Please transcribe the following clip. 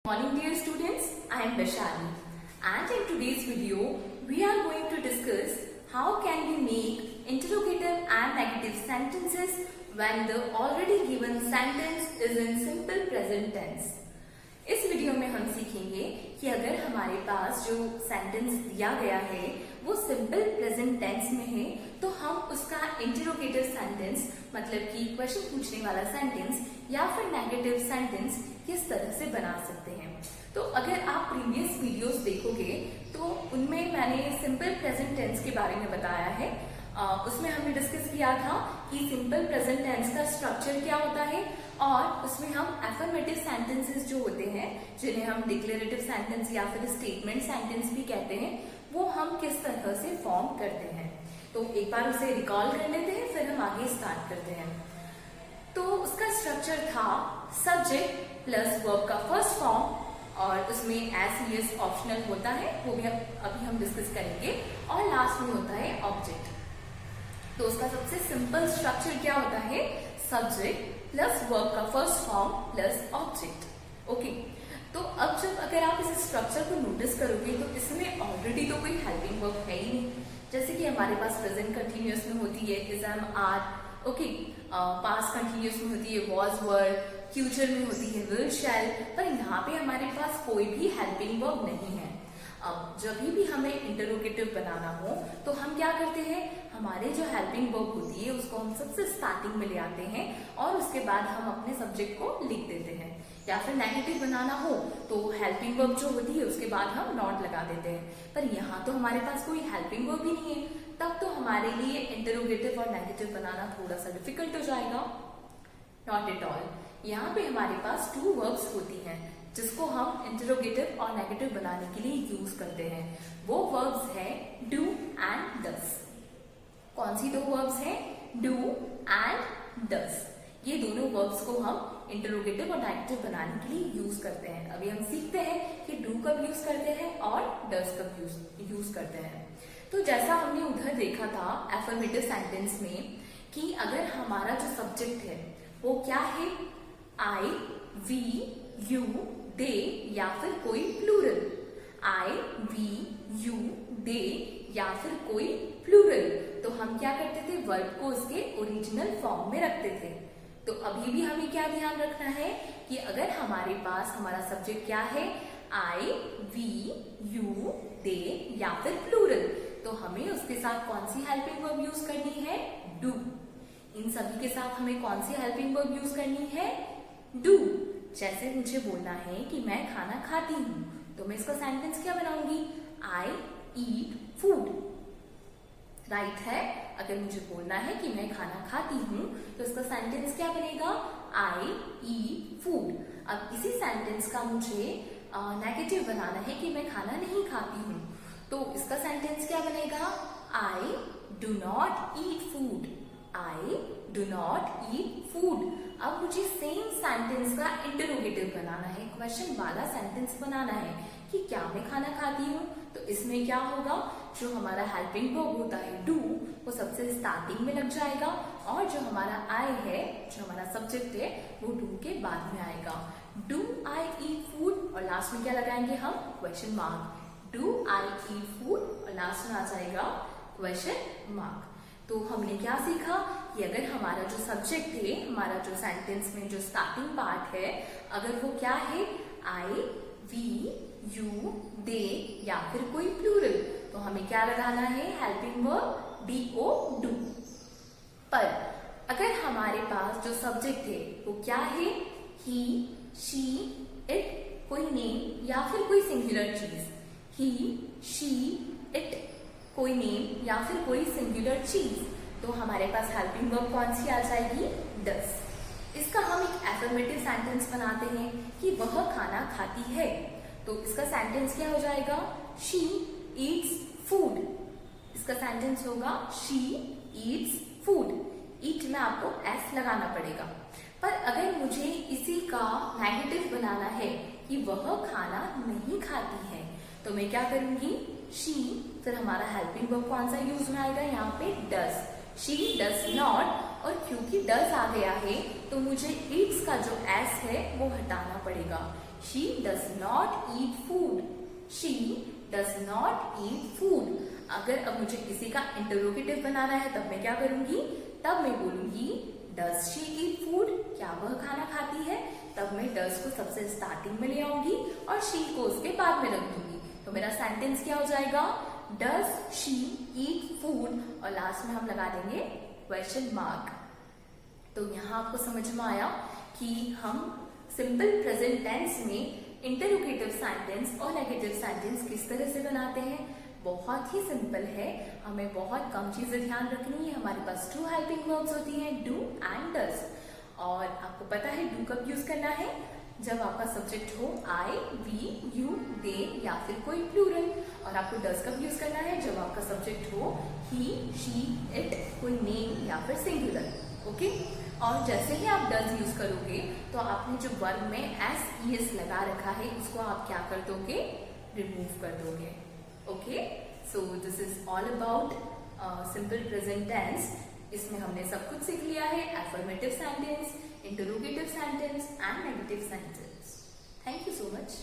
Morning dear students, I am Vaishali and in today's video we are going to discuss how can we make interrogative and negative sentences when the already given sentence is in simple present tense. इस video में हम सीखेंगे कि अगर हमारे पास जो sentence दिया गया है वो सिंपल प्रेजेंट टेंस में है तो हम उसका इंटरोगेटिव सेंटेंस मतलब कि क्वेश्चन पूछने वाला सेंटेंस या फिर नेगेटिव सेंटेंस किस तरह से बना सकते हैं। तो अगर आप प्रीवियस वीडियोस देखोगे तो उनमें मैंने सिंपल प्रेजेंट टेंस के बारे में बताया है। उसमें हमने डिस्कस किया था कि सिंपल प्रेजेंट टेंस का स्ट्रक्चर क्या होता है और उसमें हम एफर्मेटिव सेंटेंसेस जो होते हैं जिन्हें हम डिक्लेरेटिव सेंटेंस या फिर स्टेटमेंट सेंटेंस भी कहते हैं वो हम किस तरह से फॉर्म करते हैं। तो एक बार उसे रिकॉल कर लेते हैं फिर हम आगे स्टार्ट करते हैं। तो उसका स्ट्रक्चर था सब्जेक्ट प्लस वर्ब का फर्स्ट फॉर्म और उसमें एस यस ऑप्शनल होता है, वो भी अभी हम डिस्कस करेंगे, और लास्ट में होता है ऑब्जेक्ट। तो उसका सबसे सिंपल स्ट्रक्चर क्या होता है, सब्जेक्ट प्लस वर्ब का first form plus object. Okay, तो अब जब अगर आप इस स्ट्रक्चर को नोटिस करोगे तो इसमें ऑलरेडी तो कोई हेल्पिंग वर्ब है ही नहीं। जैसे कि हमारे पास प्रेजेंट कंटिन्यूअस में होती है is am are, okay, past continuous में होती है वाज वर, फ्यूचर में होती है विल शैल, पर यहाँ पे हमारे पास कोई भी हेल्पिंग वर्ब नहीं है। अब जब भी हमें इंटरोगेटिव बनाना हो तो हम क्या करते हैं, हमारे जो हेल्पिंग वर्ब होती है उसको हम सबसे स्टार्टिंग में ले आते हैं और उसके बाद हम अपने सब्जेक्ट को लिख देते हैं। या फिर नेगेटिव बनाना हो तो हेल्पिंग वर्ब जो होती है उसके बाद हम नॉट लगा देते हैं। पर यहाँ तो हमारे पास कोई हेल्पिंग वर्ब ही नहीं है, तब तो हमारे लिए इंटरोगेटिव और नेगेटिव बनाना थोड़ा सा डिफिकल्ट हो जाएगा। नॉट एट ऑल, यहाँ पे हमारे पास टू वर्ब्स होती हैं जिसको हम इंटरोगेटिव और नेगेटिव बनाने के लिए यूज करते हैं। वो वर्ब्स है डू एंड डस। कौन सी दो वर्ब्स हैं, डू एंड डस। ये दोनों वर्ब्स को हम इंटरोगेटिव और नेगेटिव बनाने के लिए यूज करते हैं। अभी हम सीखते हैं कि डू कब यूज करते हैं और डस कब यूज करते हैं। तो जैसा हमने उधर देखा था एफर्मेटिव सेंटेंस में कि अगर हमारा जो सब्जेक्ट है वो क्या है, आई, वी, यू, दे या फिर कोई प्लूरल। आई, वी, यू, दे या फिर कोई प्लूरल, तो हम क्या करते थे, वर्ब को उसके ओरिजिनल फॉर्म में रखते थे। तो अभी भी हमें क्या ध्यान रखना है कि अगर हमारे पास हमारा सब्जेक्ट क्या है, आई, वी, यू, दे या फिर प्लूरल, तो हमें उसके साथ कौन सी हेल्पिंग वर्ब यूज करनी है, डू। इन सभी के साथ हमें कौन सी हेल्पिंग वर्ब यूज करनी है, डू। जैसे मुझे बोलना है कि मैं खाना खाती हूँ तो मैं इसका सेंटेंस क्या बनाऊंगी, आई ईट फूड, राइट है। अगर मुझे बोलना है कि मैं खाना खाती हूँ तो इसका सेंटेंस क्या बनेगा, आई ईट फूड। अब इसी सेंटेंस का मुझे नेगेटिव बनाना है कि मैं खाना नहीं खाती हूँ, तो इसका सेंटेंस क्या बनेगा, I do not eat food, I do not eat food. अब मुझे सेम सेंटेंस का इंटरोगेटिव बनाना है, क्वेश्चन वाला सेंटेंस बनाना है कि क्या मैं खाना खाती हूँ। तो इसमें क्या होगा, जो हमारा हेल्पिंग वर्ब होता है डू, वो सबसे स्टार्टिंग में लग जाएगा और जो हमारा आई है, जो हमारा सब्जेक्ट है, वो डू के बाद में आएगा। डू आई ईट फूड और लास्ट में क्या लगाएंगे हम, question mark. Do I eat food और लास्ट में आ जाएगा क्वेश्चन मार्क। तो हमने क्या सीखा कि अगर हमारा जो सब्जेक्ट है, हमारा जो सेंटेंस में जो स्टार्टिंग पार्ट है, अगर वो क्या है, आई, वी, यू, दे या फिर कोई प्लूरल, तो हमें क्या लगाना है, helping verb D O, do. पर अगर हमारे पास जो सब्जेक्ट है वो क्या है, ही, शी, इट, कोई नेम या फिर कोई सिंगुलर चीज, ही, शी, इट, कोई नेम या फिर कोई सिंगुलर चीज, तो हमारे पास हेल्पिंग वर्ब कौन सी आ जाएगी, डस। इसका हम एक एफर्मेटिव सेंटेंस बनाते हैं कि वह खाना खाती है, तो इसका सेंटेंस क्या हो जाएगा, शी ईट्स फूड। इसका सेंटेंस होगा शी ईट्स फूड। ईट में आपको एस लगाना पड़ेगा। पर अगर मुझे इसी का नेगेटिव बनाना है कि वह खाना नहीं खाती है, तो मैं क्या करूंगी, शी, फिर हमारा हेल्पिंग वर्ब कौन सा यूज में आएगा, यहाँ पे डस। शी डस नॉट, और क्योंकि डस आ गया है तो मुझे ईट्स का जो एस है वो हटाना पड़ेगा। She does not eat food, she does not eat food. अगर अब मुझे किसी का इंटरोगेटिव बनाना है तब मैं क्या करूंगी, तब मैं बोलूंगी डज शी ईट फूड, क्या वह खाना खाती है। तब मैं डज को सबसे स्टार्टिंग में ले आऊंगी और शी को उसके बाद में रख दूंगी। तो मेरा सेंटेंस क्या हो जाएगा, डज शी ईट फूड, और लास्ट में हम लगा देंगे क्वेश्चन मार्क। तो यहाँ आपको समझ में आया कि हम सिंपल प्रेजेंट टेंस में इंटरोगेटिव सेंटेंस और नेगेटिव सेंटेंस किस तरह से बनाते हैं। बहुत ही सिंपल है, हमें बहुत कम चीजें ध्यान रखनी है। हमारे पास टू हेल्पिंग वर्ब्स होती हैं, डू एंड डज। और आपको पता है डू कब यूज करना है, जब आपका सब्जेक्ट हो आई, वी, यू, दे या फिर कोई प्लूरल। और आपको डज कब यूज करना है, जब आपका सब्जेक्ट हो ही, शी, इट, कोई नेम या फिर सिंगुलर। ओके, और जैसे ही आप डज यूज करोगे तो आपने जो वर्ब में एस ई एस लगा रखा है उसको आप क्या कर दोगे, रिमूव कर दोगे। Okay, so this is all about simple present tense. इसमें हमने सब कुछ सीख लिया है, affirmative sentence, interrogative sentence and negative sentence. Thank you so much.